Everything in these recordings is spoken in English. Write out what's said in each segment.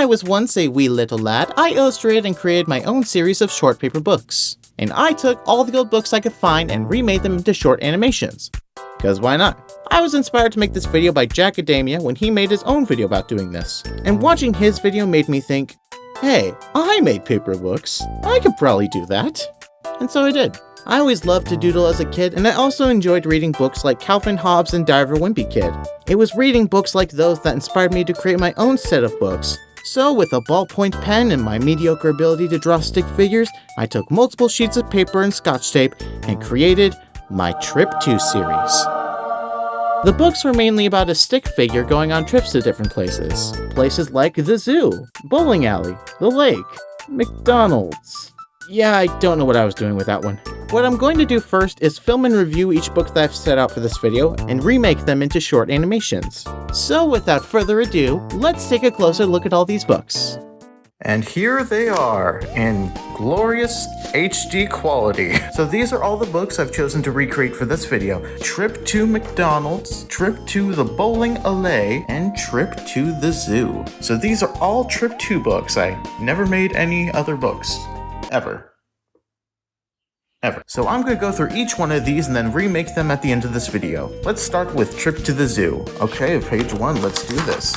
I was once a wee little lad, I illustrated and created my own series of short paper books. And I took all the old books I could find and remade them into short animations. Because why not? I was inspired to make this video by Jacadamia when he made his own video about doing this. And watching his video made me think, hey, I made paper books. I could probably do that. And so I did. I always loved to doodle as a kid, and I also enjoyed reading books like Calvin Hobbes and Diver Wimpy Kid. It was reading books like those that inspired me to create my own set of books. So with a ballpoint pen and my mediocre ability to draw stick figures, I took multiple sheets of paper and scotch tape and created my Trip 2 series. The books were mainly about a stick figure going on trips to different places. Places like the zoo, bowling alley, the lake, McDonald's. Yeah, I don't know what I was doing with that one. What I'm going to do first is film and review each book that I've set out for this video and remake them into short animations. So without further ado, let's take a closer look at all these books. And here they are, in glorious HD quality. So these are all the books I've chosen to recreate for this video. Trip to McDonald's, Trip to the Bowling Alley, and Trip to the Zoo. So these are all Trip 2 books. I never made any other books. Ever. So I'm going to go through each one of these and then remake them at the end of this video. Let's start with Trip to the Zoo. Okay, page 1, let's do this.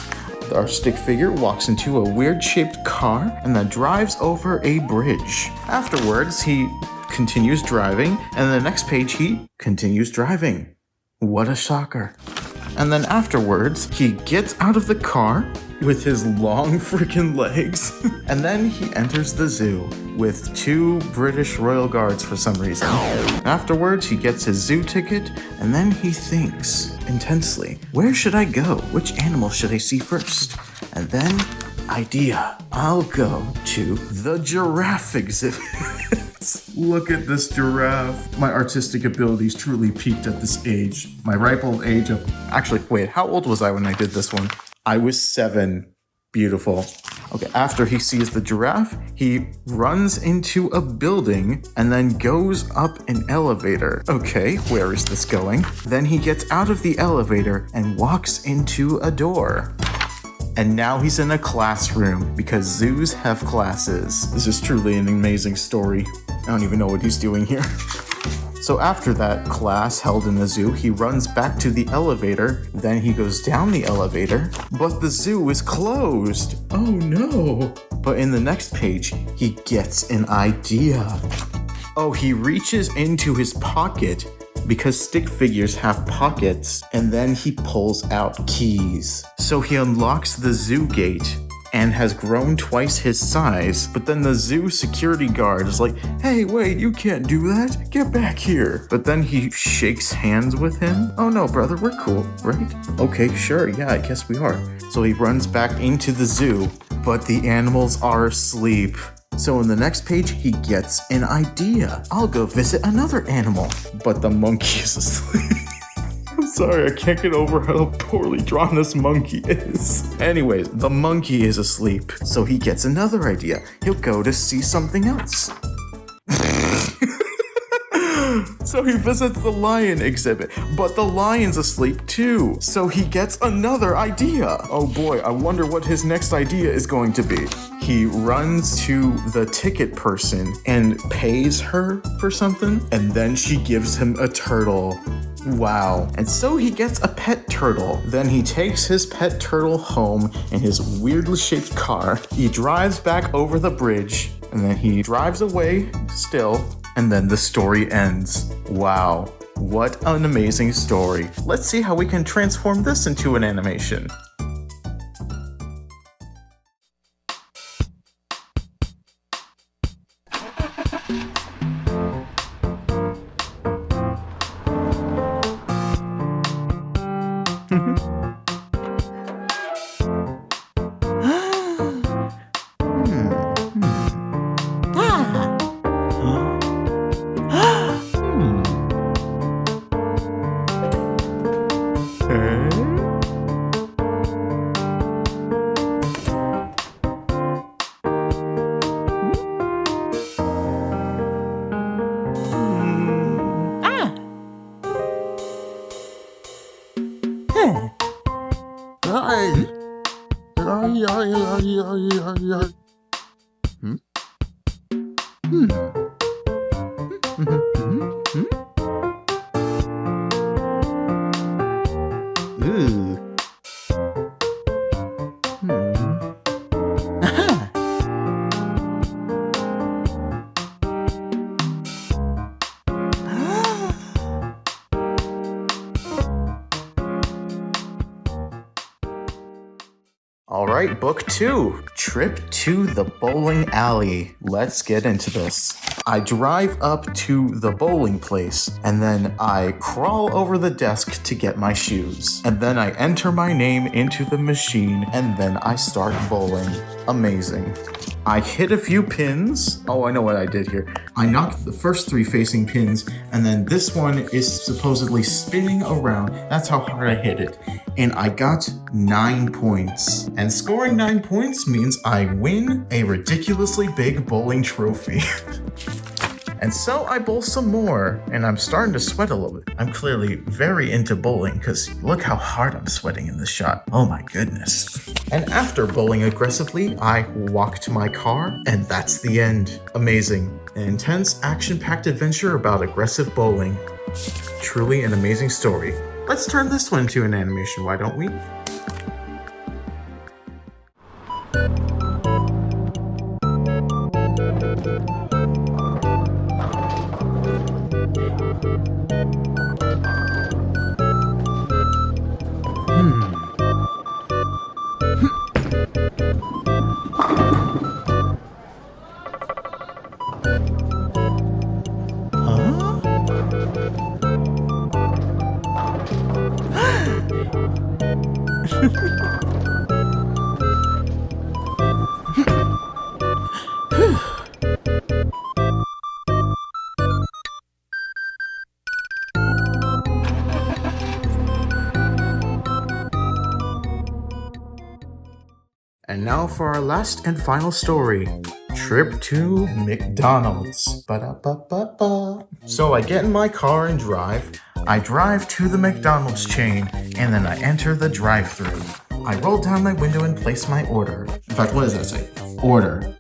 Our stick figure walks into a weird-shaped car and then drives over a bridge. Afterwards, he continues driving, and the next page he continues driving. What a shocker. And then afterwards, he gets out of the car with his long freaking legs, and then he enters the zoo with 2 British Royal Guards for some reason. Afterwards, he gets his zoo ticket, and then he thinks intensely, where should I go? Which animal should I see first? And then, idea, I'll go to the giraffe exhibit. Look at this giraffe. My artistic abilities truly peaked at this age. My ripe old age of... Actually, wait, how old was I when I did this one? I was 7. Beautiful. Okay, after he sees the giraffe, he runs into a building and then goes up an elevator. Okay, where is this going? Then he gets out of the elevator and walks into a door. And now he's in a classroom because zoos have classes. This is truly an amazing story. I don't even know what he's doing here. So after that class held in the zoo, he runs back to the elevator, then he goes down the elevator, but the zoo is closed. Oh no. But in the next page, he gets an idea. Oh, he reaches into his pocket because stick figures have pockets, and then he pulls out keys. So he unlocks the zoo gate and has grown twice his size, but then the zoo security guard is like, hey, wait, you can't do that, get back here. But then he shakes hands with him. Oh no, brother, we're cool, right? Okay, sure, yeah, I guess we are. So he runs back into the zoo, but the animals are asleep. So in the next page, he gets an idea. I'll go visit another animal, but the monkey is asleep. I'm sorry, I can't get over how poorly drawn this monkey is. Anyways, the monkey is asleep, so he gets another idea. He'll go to see something else. So he visits the lion exhibit, but the lion's asleep too. So he gets another idea. Oh boy, I wonder what his next idea is going to be. He runs to the ticket person and pays her for something, and then she gives him a turtle. Wow. And so he gets a pet turtle. Then he takes his pet turtle home in his weirdly shaped car. He drives back over the bridge, and then he drives away still, and then the story ends. Wow. What an amazing story. Let's see how we can transform this into an animation. Hey, did I Ooh. Aha. All right, book 2, Trip to the Bowling Alley. Let's get into this. I drive up to the bowling place, and then I crawl over the desk to get my shoes. And then I enter my name into the machine, and then I start bowling. Amazing. I hit a few pins. Oh, I know what I did here. I knocked the first 3 facing pins, and then this one is supposedly spinning around. That's how hard I hit it. And I got 9 points. And scoring 9 points means I win a ridiculously big bowling trophy. And so I bowl some more, and I'm starting to sweat a little bit. I'm clearly very into bowling, because look how hard I'm sweating in this shot. Oh my goodness. And after bowling aggressively, I walk to my car, and that's the end. Amazing. An intense, action-packed adventure about aggressive bowling. Truly an amazing story. Let's turn this one into an animation, why don't we? And now for our last and final story. Trip to McDonald's. Ba-da-ba-ba-ba. So I get in my car and drive. I drive to the McDonald's chain, and then I enter the drive-thru. I roll down my window and place my order. In fact, what does that say? Order.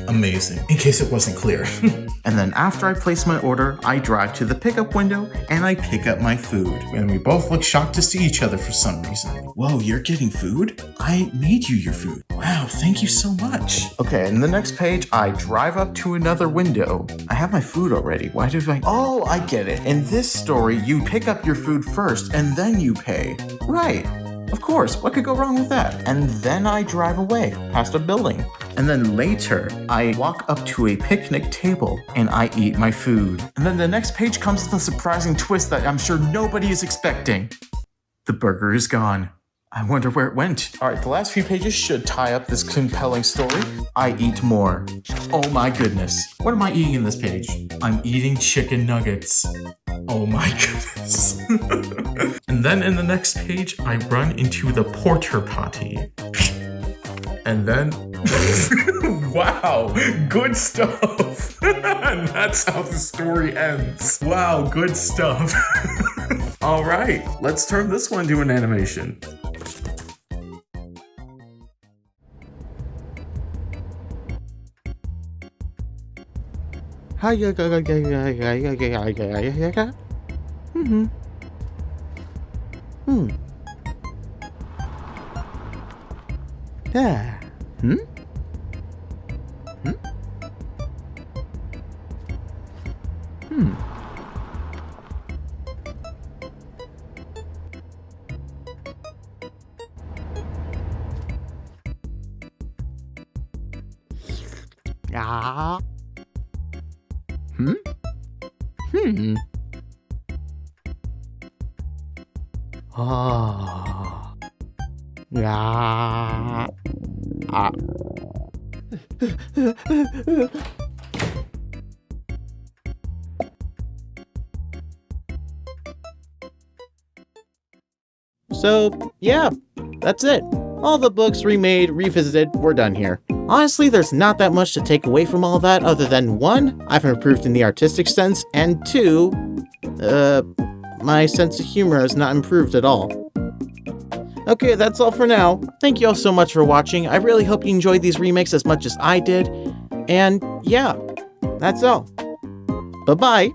Amazing, in case it wasn't clear. And then after I place my order, I drive to the pickup window and I pick up my food. And we both look shocked to see each other for some reason. Whoa, you're getting food? I made you your food. Wow, thank you so much. Okay, in the next page, I drive up to another window. I have my food already. Why did I? Oh, I get it. In this story, you pick up your food first and then you pay. Right. Of course, what could go wrong with that? And then I drive away past a building. And then later, I walk up to a picnic table and I eat my food. And then the next page comes with a surprising twist that I'm sure nobody is expecting. The burger is gone. I wonder where it went. All right, the last few pages should tie up this compelling story. I eat more. Oh my goodness. What am I eating in this page? I'm eating chicken nuggets. Oh my goodness. And then in the next page, I run into the porter potty. And then, wow, good stuff. And that's how the story ends. Wow, good stuff. All right, let's turn this one to an animation. Yeah. Ah. Oh. Yeah. Ah. So, yeah, that's it. All the books remade, revisited, we're done here. Honestly, there's not that much to take away from all that other than 1, I've improved in the artistic sense, and 2, my sense of humor has not improved at all. Okay, that's all for now. Thank you all so much for watching. I really hope you enjoyed these remakes as much as I did. And yeah, that's all. Bye-bye.